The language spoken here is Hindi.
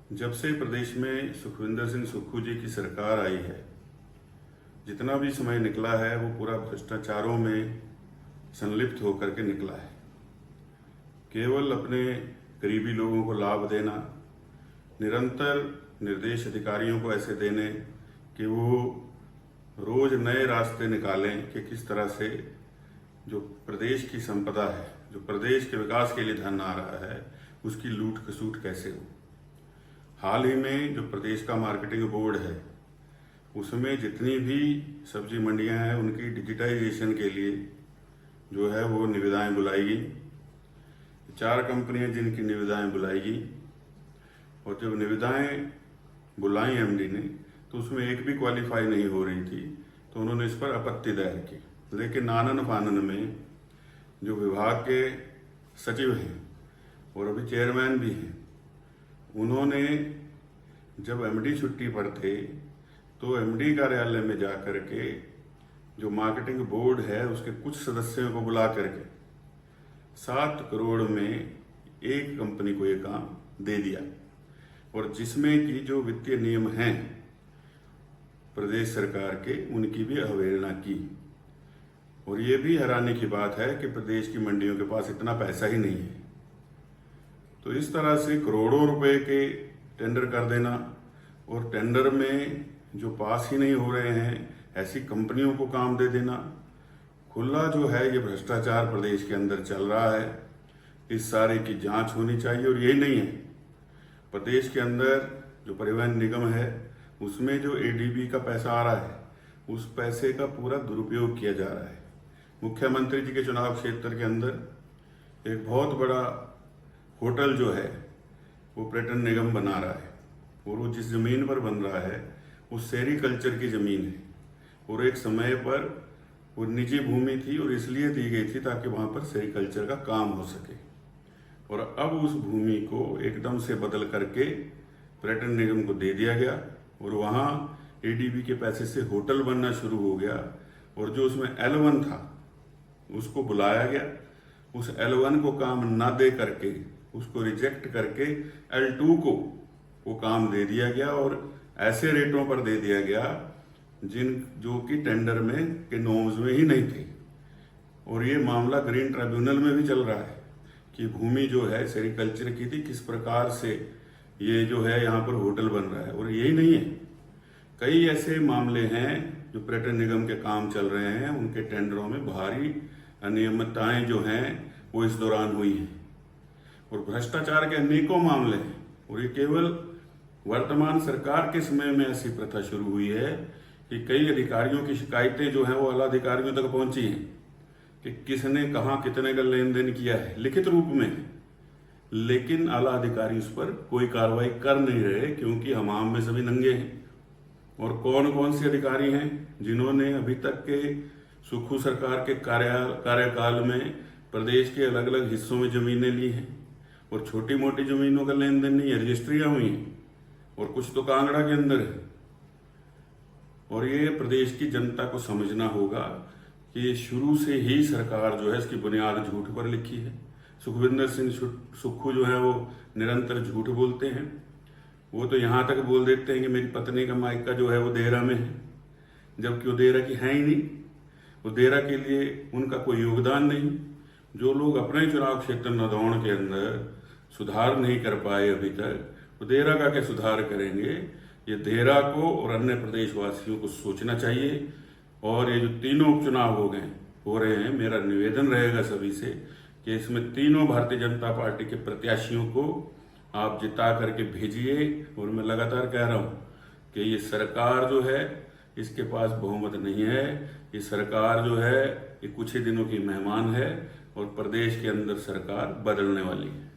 जब से प्रदेश में सुखविंदर सिंह सुक्खू जी की सरकार आई है, जितना भी समय निकला है वो पूरा भ्रष्टाचारों में संलिप्त होकर के निकला है। केवल अपने गरीबी लोगों को लाभ देना, निरंतर निर्देश अधिकारियों को ऐसे देने कि वो रोज नए रास्ते निकालें कि किस तरह से जो प्रदेश की संपदा है, जो प्रदेश के विकास के लिए धन आ रहा है, उसकी लूट खसूट कैसे हो। हाल ही में जो प्रदेश का मार्केटिंग बोर्ड है, उसमें जितनी भी सब्जी मंडियां हैं उनकी डिजिटाइजेशन के लिए जो है वो निविदाएं बुलाई गई। 4 कंपनियां जिनकी निविदाएं बुलाई गई, और जब निविदाएं बुलाई एमडी ने तो उसमें एक भी क्वालिफाई नहीं हो रही थी, तो उन्होंने इस पर आपत्ति दायर की। लेकिन आनन फानन में जो विभाग के सचिव हैं और अभी चेयरमैन भी हैं, उन्होंने जब एमडी छुट्टी पर थे तो एमडी कार्यालय में जा कर के जो मार्केटिंग बोर्ड है उसके कुछ सदस्यों को बुला करके 7 करोड़ में एक कंपनी को ये काम दे दिया, और जिसमें कि जो वित्तीय नियम हैं प्रदेश सरकार के, उनकी भी अवहेलना की। और ये भी हैरानी की बात है कि प्रदेश की मंडियों के पास इतना पैसा ही नहीं है। तो इस तरह से करोड़ों रुपए के टेंडर कर देना, और टेंडर में जो पास ही नहीं हो रहे हैं ऐसी कंपनियों को काम दे देना, खुला जो है ये भ्रष्टाचार प्रदेश के अंदर चल रहा है। इस सारे की जांच होनी चाहिए। और यही नहीं है, प्रदेश के अंदर जो परिवहन निगम है उसमें जो एडीबी का पैसा आ रहा है, उस पैसे का पूरा दुरुपयोग किया जा रहा है। मुख्यमंत्री जी के चुनाव क्षेत्र के अंदर एक बहुत बड़ा होटल जो है वो पर्यटन निगम बना रहा है, और वो जिस जमीन पर बन रहा है वो सेरिकल्चर की जमीन है, और एक समय पर वो निजी भूमि थी और इसलिए दी गई थी ताकि वहां पर सेरिकल्चर का काम हो सके। और अब उस भूमि को एकदम से बदल करके पर्यटन निगम को दे दिया गया, और वहां एडीबी के पैसे से होटल बनना शुरू हो गया। और जो उसमें L1 था उसको बुलाया गया, उस L1 को काम ना दे करके उसको रिजेक्ट करके L2 को वो काम दे दिया गया, और ऐसे रेटों पर दे दिया गया जो कि टेंडर में के नॉर्म्स में ही नहीं थे। और ये मामला ग्रीन ट्रिब्यूनल में भी चल रहा है कि भूमि जो है सेरिकल्चर की थी, किस प्रकार से ये जो है यहाँ पर होटल बन रहा है। और यही नहीं है, कई ऐसे मामले हैं जो पर्यटन निगम के काम चल रहे हैं, उनके टेंडरों में भारी अनियमितताएं जो हैं वो इस दौरान हुई हैं, और भ्रष्टाचार के अनेकों मामले हैं। और ये केवल वर्तमान सरकार के समय में ऐसी प्रथा शुरू हुई है कि कई अधिकारियों की शिकायतें जो हैं वो आला अधिकारियों तक पहुंची हैं कि किसने कहां कितने का लेन देन किया है, लिखित रूप में। लेकिन आला अधिकारी उस पर कोई कार्रवाई कर नहीं रहे, क्योंकि हमाम में सभी नंगे हैं। और कौन कौन से अधिकारी हैं जिन्होंने अभी तक के सुक्खू सरकार के कार्यकाल में प्रदेश के अलग अलग हिस्सों में जमीनें ली हैं, और छोटी मोटी जमीनों का लेन देन नहीं है, रजिस्ट्रियां हुई हैं, और कुछ तो कांगड़ा के अंदर है। और ये प्रदेश की जनता को समझना होगा कि शुरू से ही सरकार जो है इसकी बुनियाद झूठ पर लिखी है। सुखविंदर सिंह सुक्खू जो है वो निरंतर झूठ बोलते हैं। वो तो यहाँ तक बोल देते हैं कि मेरी पत्नी का मायका जो है वो देहरा में है, जबकि वो देहरा की है ही नहीं। वो देहरा के लिए उनका कोई योगदान नहीं। जो लोग अपने चुनाव क्षेत्र नदौड़ के अंदर सुधार नहीं कर पाए अभी तक, वो देहरा का क्या सुधार करेंगे। ये देहरा को और अन्य प्रदेशवासियों को सोचना चाहिए। और ये जो तीनों उपचुनाव हो रहे हैं, मेरा निवेदन रहेगा सभी से कि इसमें तीनों भारतीय जनता पार्टी के प्रत्याशियों को आप जिता करके भेजिए। और मैं लगातार कह रहा हूँ कि ये सरकार जो है इसके पास बहुमत नहीं है। ये सरकार जो है ये कुछ ही दिनों की मेहमान है, और प्रदेश के अंदर सरकार बदलने वाली है।